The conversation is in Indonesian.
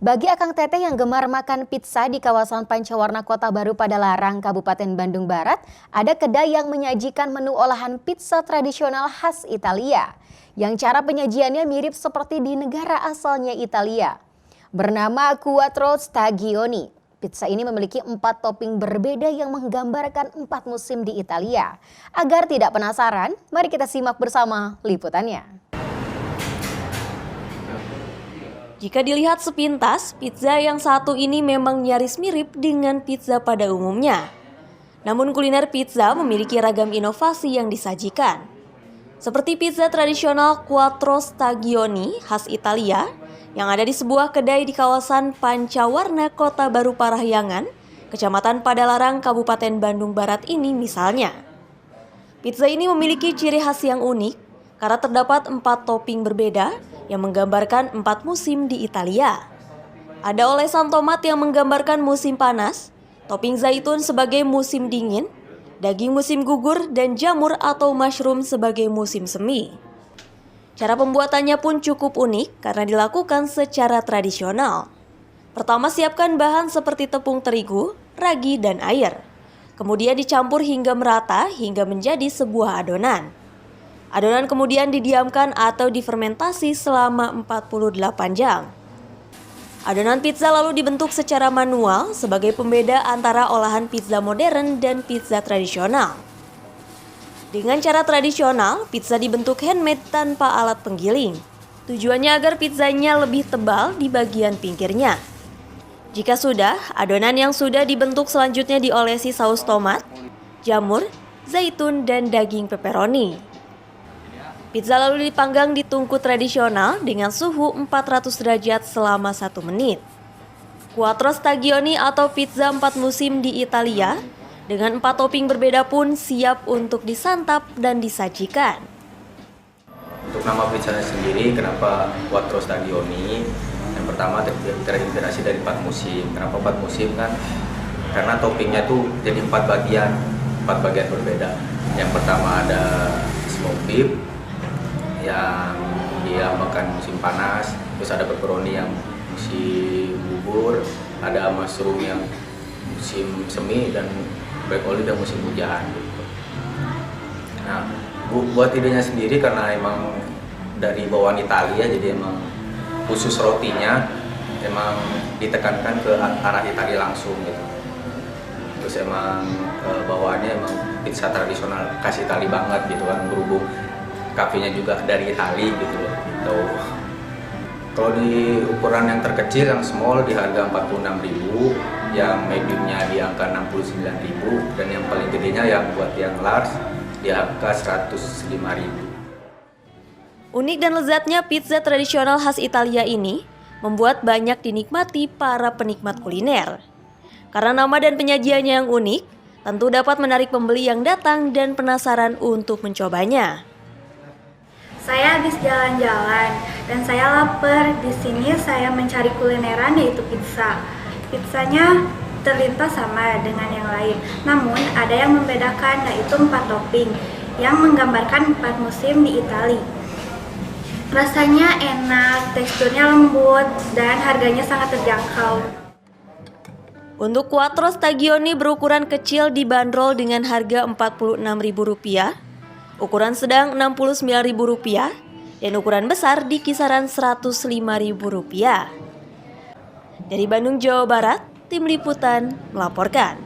Bagi akang teteh yang gemar makan pizza di kawasan Pancawarna Kota Baru Padalarang, Kabupaten Bandung Barat, ada kedai yang menyajikan menu olahan pizza tradisional khas Italia, yang cara penyajiannya mirip seperti di negara asalnya Italia. Bernama Quattro Stagioni, pizza ini memiliki 4 topping berbeda yang menggambarkan 4 musim di Italia. Agar tidak penasaran, mari kita simak bersama liputannya. Jika dilihat sepintas, pizza yang satu ini memang nyaris mirip dengan pizza pada umumnya. Namun kuliner pizza memiliki ragam inovasi yang disajikan. Seperti pizza tradisional Quattro Stagioni khas Italia yang ada di sebuah kedai di kawasan Pancawarna Kota Baru Parahyangan, Kecamatan Padalarang, Kabupaten Bandung Barat ini misalnya. Pizza ini memiliki ciri khas yang unik karena terdapat 4 topping berbeda yang menggambarkan 4 musim di Italia. Ada olesan tomat yang menggambarkan musim panas, topping zaitun sebagai musim dingin, daging musim gugur, dan jamur atau mushroom sebagai musim semi. Cara pembuatannya pun cukup unik karena dilakukan secara tradisional. Pertama, siapkan bahan seperti tepung terigu, ragi, dan air. Kemudian dicampur hingga merata hingga menjadi sebuah adonan. Adonan kemudian didiamkan atau difermentasi selama 48 jam. Adonan pizza lalu dibentuk secara manual sebagai pembeda antara olahan pizza modern dan pizza tradisional. Dengan cara tradisional, pizza dibentuk handmade tanpa alat penggiling. Tujuannya agar pizzanya lebih tebal di bagian pinggirnya. Jika sudah, adonan yang sudah dibentuk selanjutnya diolesi saus tomat, jamur, zaitun, dan daging pepperoni. Pizza lalu dipanggang di tungku tradisional dengan suhu 400 derajat selama 1 menit. Quattro Stagioni atau pizza 4 musim di Italia dengan 4 topping berbeda pun siap untuk disantap dan disajikan. Untuk nama pizzanya sendiri, kenapa Quattro Stagioni? Yang pertama terinspirasi dari 4 musim. Kenapa 4 musim kan? Karena toppingnya tuh jadi 4 bagian berbeda. Yang pertama ada smoked beef yang dia makan musim panas, terus ada pepperoni yang musim gugur, ada mushroom yang musim semi, dan black olive yang musim hujan. Nah, buat idenya sendiri karena emang dari bawaan Italia, jadi emang khusus rotinya emang ditekankan ke arah Italia langsung gitu. Terus emang bawaannya emang pizza tradisional khas Italia banget gitu kan, berhubung kafenya juga dari Itali gitu loh. Gitu. Kalau di ukuran yang terkecil, yang small di harga 46.000, yang mediumnya di angka 69.000, dan yang paling gedenya yang buat yang large di angka 105.000. Unik dan lezatnya pizza tradisional khas Italia ini membuat banyak dinikmati para penikmat kuliner. Karena nama dan penyajiannya yang unik, tentu dapat menarik pembeli yang datang dan penasaran untuk mencobanya. Saya habis jalan-jalan dan saya lapar. Di sini saya mencari kulineran yaitu pizza. Pizzanya terlintas sama dengan yang lain, namun ada yang membedakan, yaitu 4 topping yang menggambarkan 4 musim di Italia. Rasanya enak, teksturnya lembut, dan harganya sangat terjangkau. Untuk Quattro Stagioni berukuran kecil dibanderol dengan harga Rp46.000, ukuran sedang Rp69.000, dan ukuran besar di kisaran Rp105.000. Dari Bandung, Jawa Barat, Tim Liputan melaporkan.